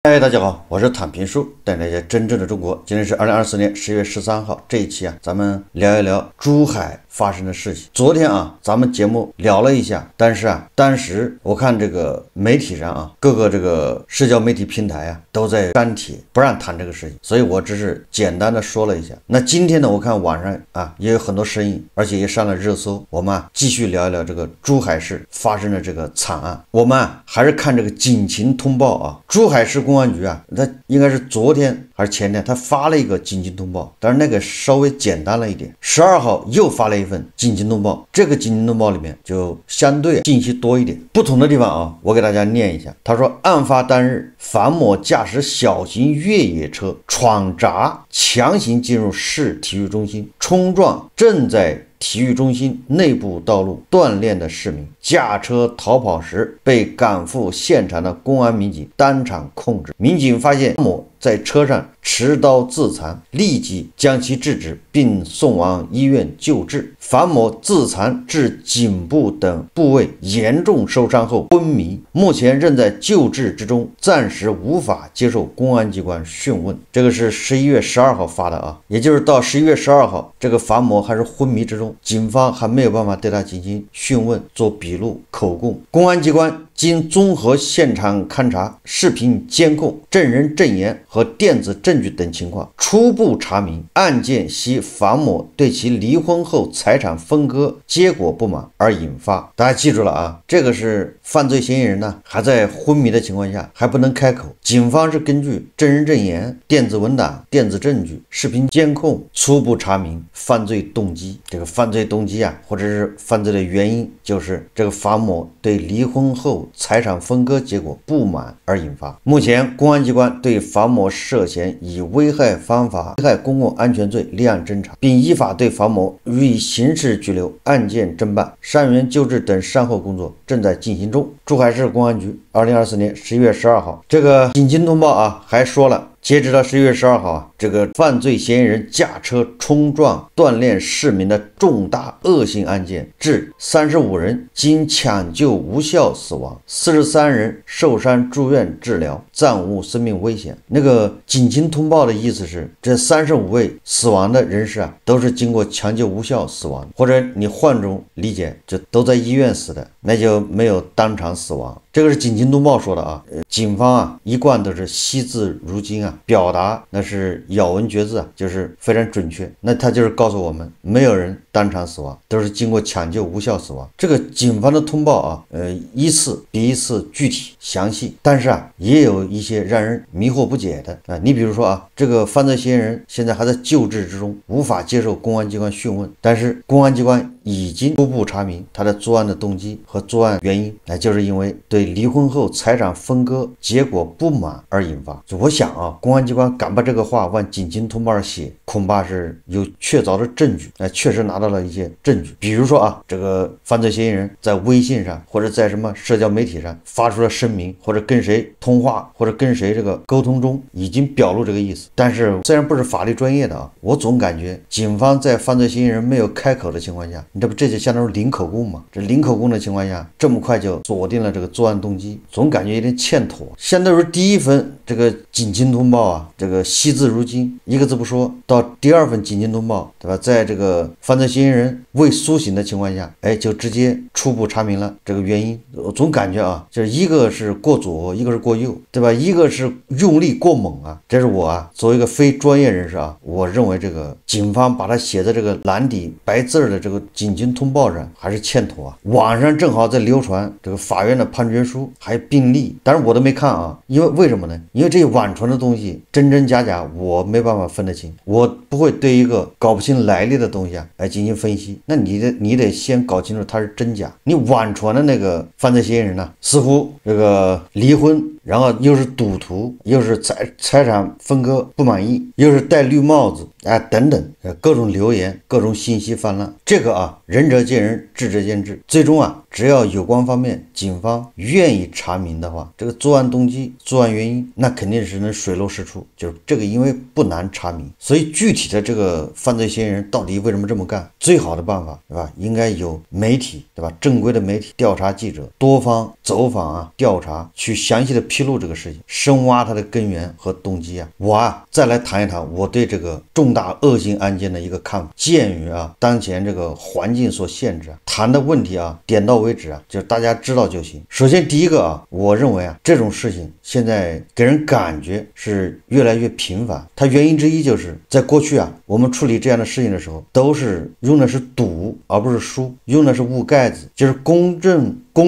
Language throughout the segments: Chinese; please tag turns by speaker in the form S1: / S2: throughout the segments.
S1: 嗨，大家好，我是躺平叔，带大家真正的中国。今天是2024年10月13号，这一期咱们聊一聊珠海发生的事情。昨天咱们节目聊了一下，但是当时我看这个媒体上各个这个社交媒体平台都在删帖，不让谈这个事情，所以我只是简单的说了一下。那今天呢，我看网上也有很多声音，而且也上了热搜。我们继续聊一聊这个珠海市发生的这个惨案。我们还是看这个警情通报珠海市公安局他应该是昨天还是前天，他发了一个警情通报，但是那个稍微简单了一点。12号又发了一份警情通报，这个警情通报里面就相对信息多一点，不同的地方我给大家念一下。他说，案发当日，樊某驾驶小型越野车闯闸，强行进入市体育中心，冲撞正在体育中心内部道路锻炼的市民，驾车逃跑时被赶赴现场的公安民警当场控制。民警发现某在车上持刀自残，立即将其制止并送往医院救治。樊某自残致颈部等部位严重受伤后昏迷，目前仍在救治之中，暂时无法接受公安机关讯问。这个是11月12号发的也就是到11月12号，这个樊某还是昏迷之中，警方还没有办法对他进行讯问、做笔录、口供。公安机关经综合现场勘查、视频监控、证人证言和电子证据等情况，初步查明案件系樊某对其离婚后财产分割结果不满而引发。大家记住了这个是犯罪嫌疑人还在昏迷的情况下还不能开口，警方是根据证人证言、电子文档、电子证据、视频监控初步查明犯罪动机。这个犯罪动机或者是犯罪的原因，就是这个樊某对离婚后财产分割结果不满而引发。目前公安机关对樊某涉嫌以危害方法、危害公共安全罪立案侦查，并依法对樊某予以刑事拘留，案件侦办、伤员救治等善后工作正在进行中。珠海市公安局2024年11月12号这个警情通报还说了，截止到11月12号这个犯罪嫌疑人驾车冲撞锻炼市民的重大恶性案件致35人经抢救无效死亡，43人受伤住院治疗，暂无生命危险。那个警情通报的意思是，这35位死亡的人士都是经过抢救无效死亡，或者你换种理解，就都在医院死的，那就没有当场死亡。这个是警情通报说的警方一贯都是惜字如金表达那是咬文嚼字就是非常准确。那他就是告诉我们，没有人当场死亡，都是经过抢救无效死亡。这个警方的通报依次比一次具体详细，但是也有一些让人迷惑不解的你比如说这个犯罪嫌疑人现在还在救治之中，无法接受公安机关讯问，但是公安机关已经初步查明他的作案的动机和作案原因，那就是因为对离婚后财产分割结果不满而引发。我想公安机关敢把这个话往警情通报上写，恐怕是有确凿的证据，确实拿到了一些证据。比如说这个犯罪嫌疑人在微信上或者在什么社交媒体上发出了声明，或者跟谁通话，或者跟谁这个沟通中已经表露这个意思。但是虽然不是法律专业的我总感觉警方在犯罪嫌疑人没有开口的情况下，这就相当于零口供嘛？这零口供的情况下，这么快就锁定了这个作案动机，总感觉有点欠妥。相对于第一份这个警情通报这个惜字如金，一个字不说，到第二份警情通报，对吧？在这个犯罪嫌疑人未苏醒的情况下，就直接初步查明了这个原因。我总感觉就是一个是过左，一个是过右，对吧？一个是用力过猛这是我作为一个非专业人士我认为这个警方把它写在这个蓝底白字的这个警情通报上还是欠妥网上正好在流传这个法院的判决书还有病历，但是我都没看因为为什么呢？因为这些网传的东西真真假假我没办法分得清，我不会对一个搞不清来历的东西来进行分析。那你得先搞清楚它是真假。你网传的那个犯罪嫌疑人似乎这个离婚，然后又是赌徒，又是财产分割不满意，又是戴绿帽子等等各种流言、各种信息泛滥。这个仁者见仁，智者见智。最终只要有关方面警方愿意查明的话，这个作案动机、作案原因，那肯定是能水落石出。就是这个因为不难查明，所以具体的这个犯罪嫌疑人到底为什么这么干，最好的办法对吧？应该有媒体对吧？正规的媒体调查记者多方走访调查，去详细的披露这个事情，深挖它的根源和动机啊。我再来谈一谈我对这个重大恶性案件的一个看法。鉴于当前这个环境所限制谈的问题点到为止就是大家知道就行。首先第一个我认为这种事情现在给人感觉是越来越频繁，它原因之一就是在过去我们处理这样的事情的时候，都是用的是赌而不是输，用的是捂盖子，就是公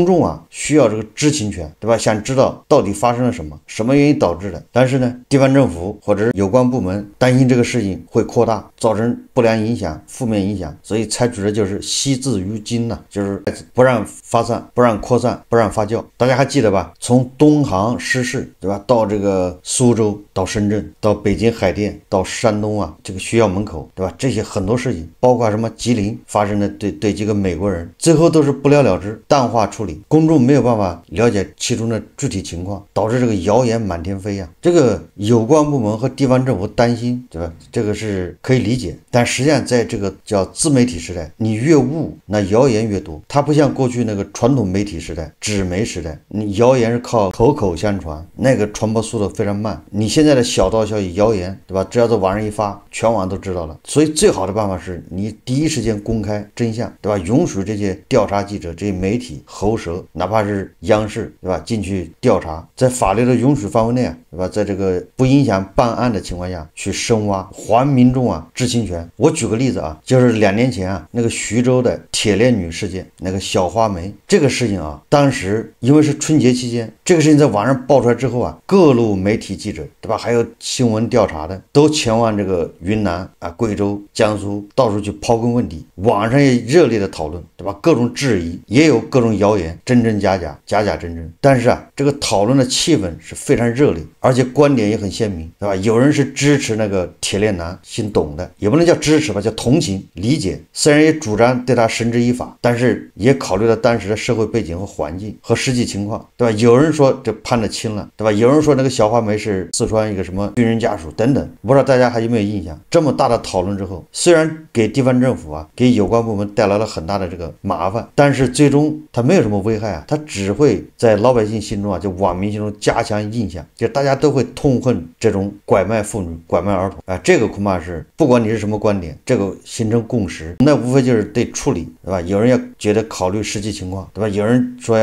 S1: 众需要这个知情权，对吧？想知道到底发生了什么，什么原因导致的。但是呢，地方政府或者是有关部门担心这个事情会扩大，造成不良影响、负面影响，所以采取的就是惜字如金就是不让发散、不让扩散、不让发酵。大家还记得吧？从东航失事，对吧？到这个苏州，到深圳，到北京海淀，到山东这个学校门口，对吧？这些很多事情，包括什么吉林发生的对几个美国人，最后都是不了了之，淡化处理，公众没有办法了解其中的具体情况，导致这个谣言满天飞这个有关部门和地方政府担心，对吧？这个是可以理解，但实际上在这个叫自媒体时代，你越误，那谣言越多。它不像过去那个传统媒体时代、纸媒时代，你谣言是靠口口相传，那个传播速度非常慢。你现在的小道消息、谣言，对吧？只要在网上一发，全网都知道了。所以最好的办法是你第一时间公开真相，对吧？允许这些调查记者、这些媒体、喉舌，哪怕是央视，对吧？进去调查，在法律的允许范围内对吧？在这个不影响办案的情况下去深挖，还民众知情权。我举个例子就是2年前那个徐州的铁链女事件，那个小花梅这个事情当时因为是春节期间，这个事情在网上爆出来之后各路媒体记者，对吧？还有新闻调查的都前往这个云南贵州、江苏到处去刨根问底，网上也热烈的讨论，对吧？各种质疑，也有各种谣言，真真假假，假假真真。但是这个讨论的气氛是非常热烈，而且观点也很鲜明，对吧？有人是支持那个铁链男姓董的，也不能叫支持吧，叫同情理解，虽然也主张对他绳之以法，但是也考虑到当时的社会背景和环境和实际情况，对吧？有人说这判得轻了，对吧？有人说那个小花梅是四川一个什么军人家属等等，不知道大家还有没有印象？这么大的讨论之后，虽然给地方政府给有关部门带来了很大的这个麻烦，但是最终它没有什么危害它只会在老百姓心中就网民心中加强印象，就大家都会痛恨这种拐卖妇女、拐卖儿童这个恐怕是不管你是什么观点，这个形成共识，那无非就是对处理，对吧？有人要觉得考虑实际情况，对吧？有人说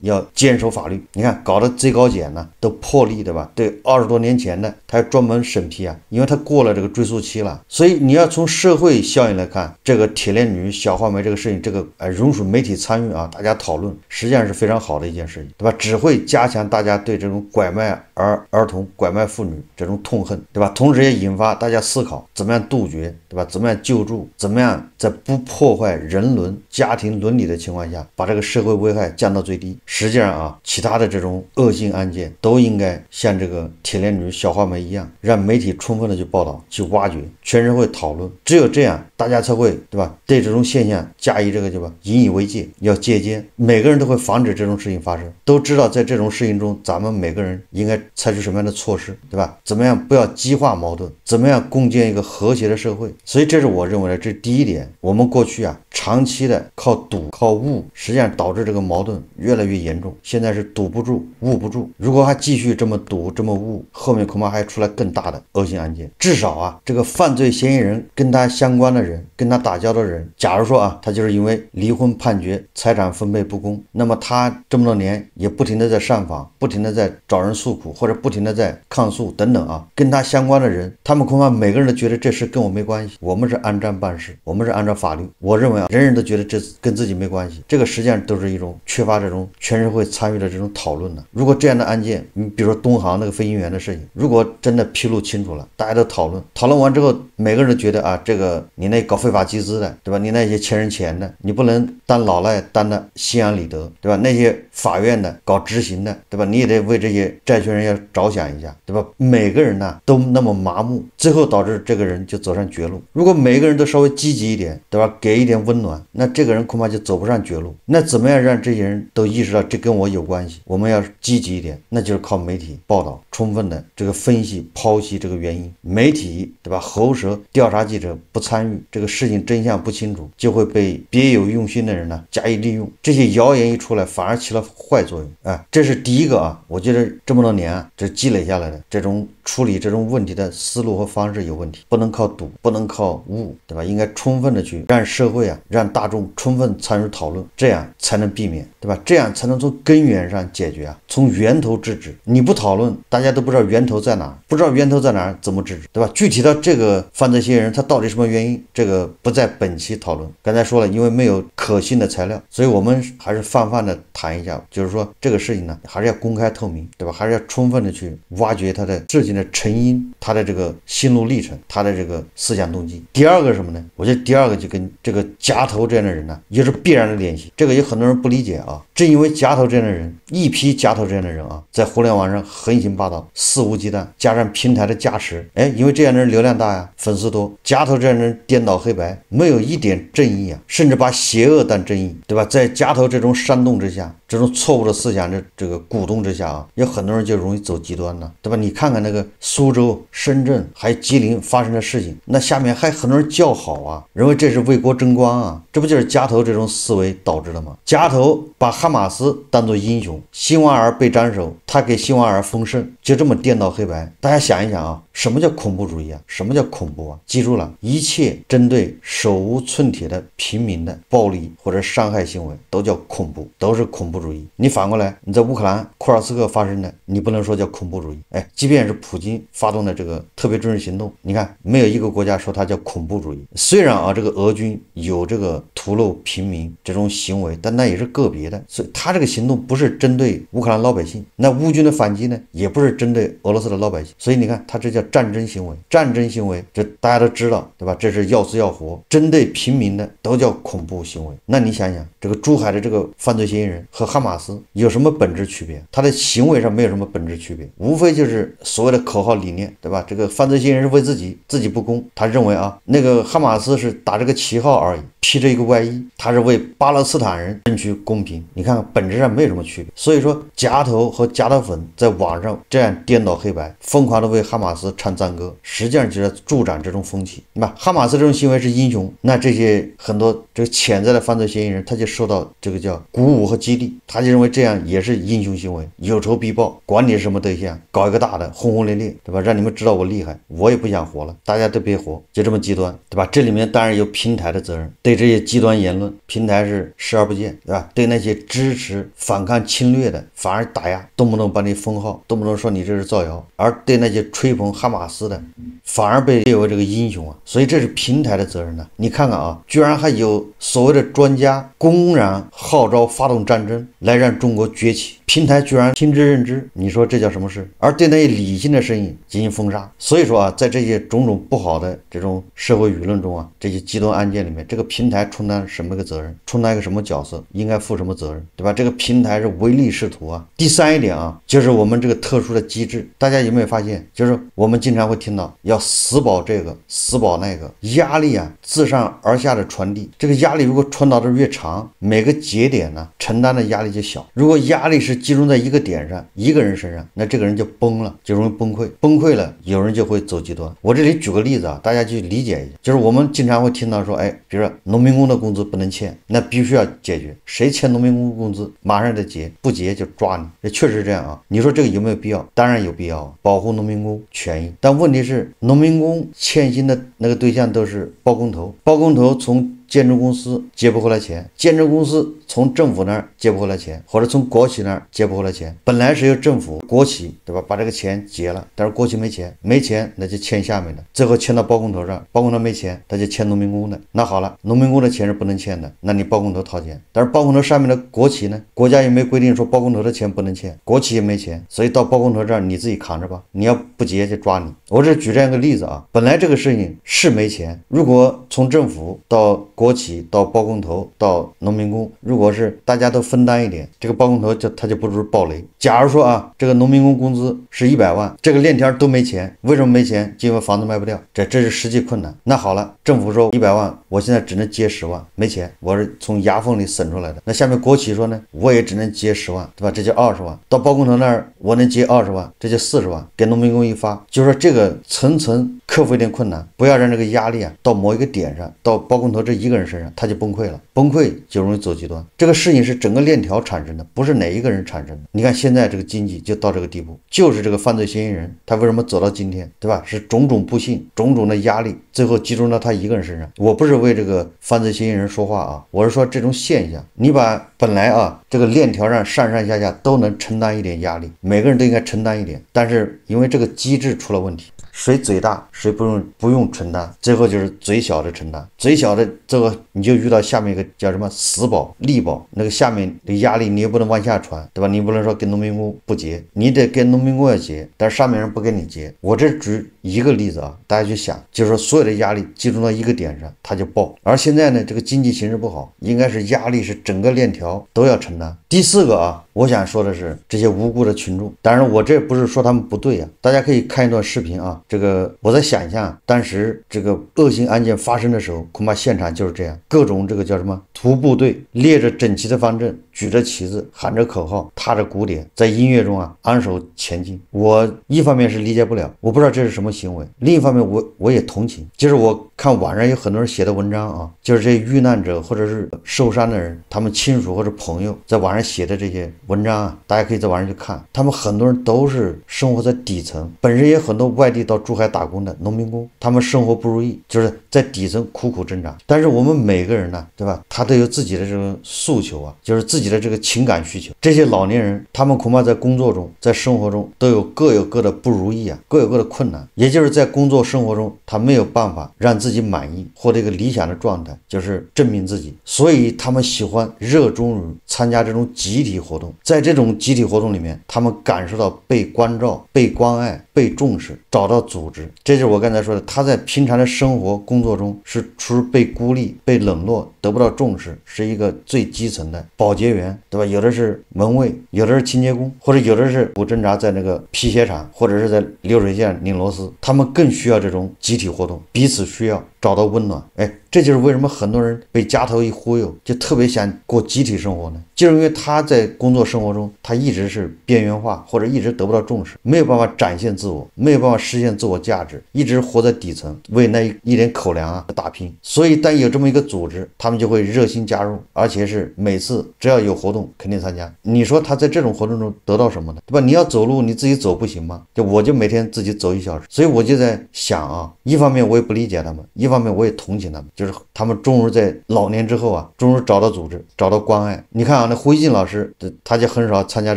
S1: 要坚守法律，你看搞得最高检都破例，对吧？对20多年前的他要专门审批因为他过了这个追诉期了。所以你要从社会效应来看，这个铁链女小花梅这个事情，这个允许媒体参与大家讨论，实际上是非常好的一件事情，对吧？只会加强大家对这种拐卖儿童、拐卖妇女这种痛恨，对吧？同时也引发大家思考怎么样杜绝，对吧？怎么样救助，怎么样在不破坏人伦、家庭伦理的情况下，把这个社会危害降到最低。实际上其他的这种恶性案件都应该像这个铁链女小花梅一样，让媒体充分的去报道、去挖掘，全社会讨论。只有这样，大家才会，对吧？对这种现象加以这个引以为戒，要戒奸，每个人都会防止这种事情发生，都知道在这种事情中，咱们每个人应该采取什么样的措施，对吧？怎么样不要激化矛盾，怎么样共建一个和谐的社会。所以这是我认为的这第一点。我们过去长期的靠赌、靠误，实际上导致这个矛盾越来越严重。现在是赌不住、误不住，如果还继续这么赌、这么误，后面恐怕还出来更大的恶性案件。至少这个犯罪嫌疑人跟他相关的人、跟他打交道的人，假如说他就是因为离婚判决、财产分配不公，那么他这么多年也不停的在上访，不停的在找人诉苦，或者不停的在抗诉等等跟他相关的人，他们恐怕每个人都觉得这事跟我没关系，我们是按章办事，我们是按照法律。我认为人人都觉得这跟自己没关系，这个实际上都是一种缺乏这种全社会参与的这种讨论的。如果这样的案件，你比如说东航那个飞行员的事情，如果真的披露清楚了，大家都讨论完之后，每个人都觉得这个你那搞非法集资的，对吧？你那些欠人钱的，你不能当老赖当的心安理得，对吧？那些法院的搞执行的，对吧？你也得为这些债权人要着想一下，对吧？每个人都那么麻木，最后导致这个人就走上绝路。如果每个人都稍微积极一点，对吧？给一点温暖，那这个人恐怕就走不上绝路。那怎么样让这些人都意识到这跟我有关系，我们要积极一点，那就是靠媒体报道，充分的这个分析剖析这个原因。媒体对吧，喉舌调查记者不参与，这个事情真相不清楚，就会被别有用心的人呢加以利用，这些谣言一出来反而起了坏作用啊。这是第一个啊，我觉得这么多年啊，这积累下来的这种处理这种问题的思路和方式有问题，不能靠赌，不能靠误，对吧？应该充分的去让社会啊，让大众充分参与讨论，这样才能避免，对吧？这样才能从根源上解决啊，从源头制止。你不讨论，大家都不知道源头在哪，不知道源头在哪怎么制止，对吧？具体到这个犯罪嫌疑人他到底什么原因，这个不在本期讨论。刚才说了，因为没有可信的材料，所以我们还是泛泛的谈一下，就是说这个事情呢，还是要公开透明，对吧？还是要充分的去挖掘他的事情的成因，他的这个心路历程，他的这个思想动机。第二个什么呢？我觉得第二个就跟这个夹头这样的人呢，也是必然的联系。这个有很多人不理解啊，正因为夹头这样的人，一批夹头这样的人啊，在互联网上横行霸道，肆无忌惮，加上平台的加持，因为这样的人流量大呀，粉丝多，夹头这样的人颠倒黑白，没有一点正义啊，甚至把邪恶当正义，对吧？在夹头这种煽动之下，这种错误的思想的这个鼓动之下啊，有很多人就容易走极端了，对吧？你看看那个苏州、深圳还有吉林发生的事情，那下面还很多人叫好啊，认为这是为国争光啊，这不就是夹头这种思维导致的吗？夹头把哈马斯当作英雄，辛瓦尔被斩首，他给辛瓦尔封圣，就这么颠倒黑白。大家想一想啊，什么叫恐怖主义啊？什么叫恐怖啊？记住了，一切针对手无寸铁的平民的暴力或者伤害行为都叫恐怖，都是恐怖主义。你反过来，你在乌克兰库尔斯克发生的，你不能说叫恐怖主义。即便是普京发动的这个特别军事行动，你看没有一个国家说它叫恐怖主义。虽然啊，这个俄军有这个屠戮平民这种行为，但那也是个别的，所以他这个行动不是针对乌克兰老百姓，那乌军的反击呢，也不是针对俄罗斯的老百姓。所以你看，他这叫战争行为，战争行为这大家都知道，对吧？这是要死要活，针对平民的都叫恐怖行为。那你想想，这个珠海的这个犯罪嫌疑人和哈马斯有什么本质区别？他的行为上没有什么本质区别，无非就是所谓的口号理念，对吧？这个犯罪嫌疑人是为自己不公，他认为啊，那个哈马斯是打这个旗号而已，披着一个外衣，他是为巴勒斯坦人争取公平。你看本质上没有什么区别。所以说夹头和夹头粉在网上这样颠倒黑白，疯狂的为哈马斯唱赞歌，实际上就是助长这种风气。那哈马斯这种行为是英雄，那这些很多这个潜在的犯罪嫌疑人，他就受到这个叫鼓舞和激励，他就认为这样也是英雄行为，有仇必报，管你是什么对象，搞一个大的轰轰烈烈，对吧？让你们知道我厉害，我也不想活了，大家都别活，就这么极端，对吧？这里面当然有平台的责任，对这些极端言论，平台是视而不见，对吧？对那些支持反抗侵略的反而打压，动不动把你封号，动不动说你这是造谣，而对那些吹捧哈马斯的反而被列为这个英雄啊。所以这是平台的责任呢。你看看啊，居然还有所谓的专家公然号召发动战争来让中国崛起，平台居然听之任之，你说这叫什么事？而对那些理性的声音进行封杀。所以说啊，在这些种种不好的这种社会舆论中啊，这些极端案件里面，这个平台充当什么个责任，充当一个什么角色，应该负什么责任，对吧？这个平台是唯利是图啊。第三一点啊，就是我们这个特殊的机制，大家有没有发现，就是我们经常会听到要死保这个死保那个，压力啊自上而下的传递，这个压力如果传导的越长，每个节点呢承担的压力就小。如果压力是集中在一个点上，一个人身上，那这个人就崩了，就容易崩溃，崩溃了有人就会走极端。我这里举个例子啊，大家去理解一下，就是我们经常会听到说，比如说农民工的工资不能欠，那必须要解决，谁欠农民工工资马上得结，不结就抓你，这确实是这样啊。你说这个有没有必要？当然有必要，保护农民工权益。但问题是，农民工欠薪的那个对象都是包工头，包工头从建筑公司接不回来钱，建筑公司从政府那儿接不回来钱，或者从国企那儿接不回来钱。本来是由政府国企，对吧，把这个钱结了，但是国企没钱，没钱那就欠下面的，最后欠到包工头上，包工头没钱，他就欠农民工的。那好了，农民工的钱是不能欠的，那你包工头掏钱，但是包工头上面的国企呢，国家也没规定说包工头的钱不能欠，国企也没钱，所以到包工头这儿你自己扛着吧，你要不结就抓你。我这举这样一个例子啊，本来这个事情是没钱，如果从政府到国企到包工头到农民工，如果是大家都分担一点，这个包工头他就不是暴雷。假如说啊，这个农民工工资是100万，这个链条都没钱，为什么没钱？就因为房子卖不掉，这是实际困难。那好了，政府说100万，我现在只能接10万，没钱，我是从牙缝里省出来的。那下面国企说呢，我也只能接10万，对吧？这叫20万。到包工头那儿，我能接20万，这就40万，给农民工一发，就说这个层层克服一点困难，不要让这个压力啊到某一个点上，到包工头这一个人身上，他就崩溃了，崩溃就容易走极端。这个事情是整个链条产生的，不是哪一个人产生的。你看现在这个经济就到这个地步，就是这个犯罪嫌疑人他为什么走到今天，对吧？是种种不幸，种种的压力，最后集中到他一个人身上。我不是为这个犯罪嫌疑人说话啊，我是说这种现象，你把本来啊这个链条上上上下下都能承担一点压力，每个人都应该承担一点，但是因为这个机制出了问题，谁嘴大谁不用承担，最后就是嘴小的承担，嘴小的这个你就遇到下面一个叫什么死保力保，那个下面的压力你也不能往下传，对吧？你不能说跟农民工不结，你得跟农民工要结，但是上面人不跟你结。我这举一个例子啊，大家去想，就是说所有的压力集中到一个点上，它就爆。而现在呢，这个经济形势不好，应该是压力是整个链条都要承担。第四个啊，我想说的是这些无辜的群众，当然我这不是说他们不对啊，大家可以看一段视频啊。这个我在想象当时这个恶性案件发生的时候，恐怕现场就是这样，各种这个叫什么徒步队，列着整齐的方阵，举着旗子，喊着口号，踏着鼓点，在音乐中啊昂首前进。我一方面是理解不了，我不知道这是什么行为，另一方面我也同情。就是我看网上有很多人写的文章啊，就是这些遇难者或者是受伤的人，他们亲属或者朋友在网上写的这些文章啊，大家可以在网上去看，他们很多人都是生活在底层，本身也很多外地到珠海打工的农民工，他们生活不如意，就是在底层苦苦挣扎。但是我们每个人呢，对吧？他都有自己的这个诉求啊，就是自己的这个情感需求。这些老年人，他们恐怕在工作中，在生活中都有各有各的不如意啊，各有各的困难。也就是在工作生活中，他没有办法让自己满意，获得一个理想的状态，就是证明自己。所以他们喜欢热衷于参加这种集体活动，在这种集体活动里面，他们感受到被关照、被关爱、被重视，找到组织。这就是我刚才说的，他在平常的生活工作中是处于被孤立、被冷落、得不到重视，是一个最基层的保洁员，对吧？有的是门卫，有的是清洁工，或者有的是苦挣扎在那个皮鞋厂，或者是在流水线拧螺丝，他们更需要这种集体活动，彼此需要，找到温暖。这就是为什么很多人被家头一忽悠，就特别想过集体生活呢？就是因为他在工作生活中，他一直是边缘化，或者一直得不到重视，没有办法展现自我，没有办法实现自我价值，一直活在底层，为那一点口粮啊打拼。所以当有这么一个组织，他们就会热心加入，而且是每次只要有活动肯定参加。你说他在这种活动中得到什么呢？对吧？你要走路你自己走不行吗？我就每天自己走1小时。所以我就在想啊，一方面我也不理解他们，一方面我也同情他们，就是他们终于在老年之后啊，终于找到组织，找到关爱。你看啊，那胡一静老师他就很少参加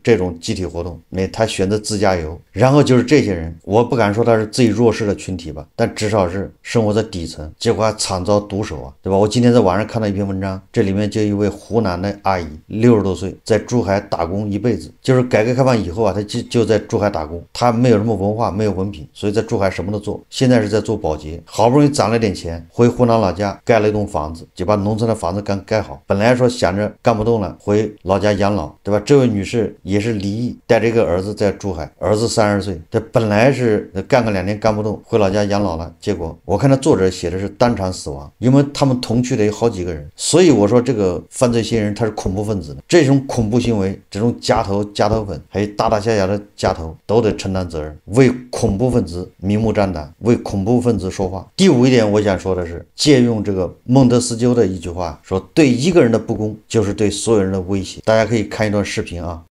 S1: 这种集体活动，他选择自驾游。然后就是这些人，我不敢说他是最弱势的群体吧，但至少是生活在底层，结果还惨遭毒手啊，对吧？我今天在网上看到一篇文章，这里面就一位湖南的阿姨，60多岁，在珠海打工一辈子，就是改革开放以后啊，她就在珠海打工，她没有什么文化，没有文凭，所以在珠海什么都做，现在是在做保洁，好不容易攒了点钱，回湖南老家盖了一栋房子，就把农村的房子刚盖好，本来说想着干不动了，回老家养老，对吧？这位女士也是离异，带着一个儿子在珠海，儿子30岁，这本来是干个2年干不动，回老家养老了，结果我看到作者写的是当场死亡，因为他们同去的有好几个人。所以我说这个犯罪嫌疑人他是恐怖分子的，这种恐怖行为，这种加头粉，还有大大小小的加头都得承担责任，为恐怖分子明目张胆，为恐怖分子说话。第5一点我想说的是，借用这个孟德斯鸠的一句话说，对一个人的不公就是对所有人的威胁。大家可以看一段视频啊。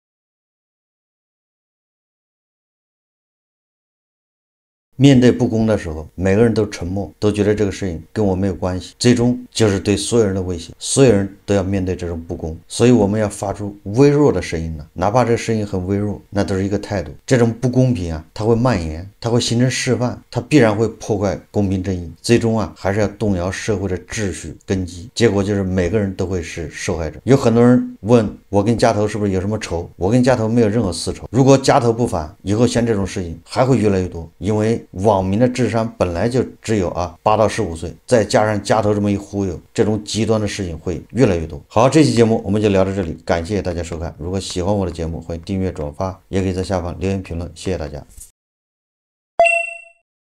S1: 面对不公的时候，每个人都沉默，都觉得这个事情跟我没有关系，最终就是对所有人的威胁，所有人都要面对这种不公。所以我们要发出微弱的声音呢，哪怕这个声音很微弱，那都是一个态度。这种不公平啊，它会蔓延，它会形成示范，它必然会破坏公平正义，最终啊还是要动摇社会的秩序根基，结果就是每个人都会是受害者。有很多人问我跟家头是不是有什么仇，我跟家头没有任何私仇，如果家头不反，以后像这种事情还会越来越多，因为网民的智商本来就只有8到15岁，再加上家头这么一忽悠，这种极端的事情会越来越多。好，这期节目我们就聊到这里，感谢大家收看。如果喜欢我的节目，欢迎订阅转发，也可以在下方留言评论，谢谢大家。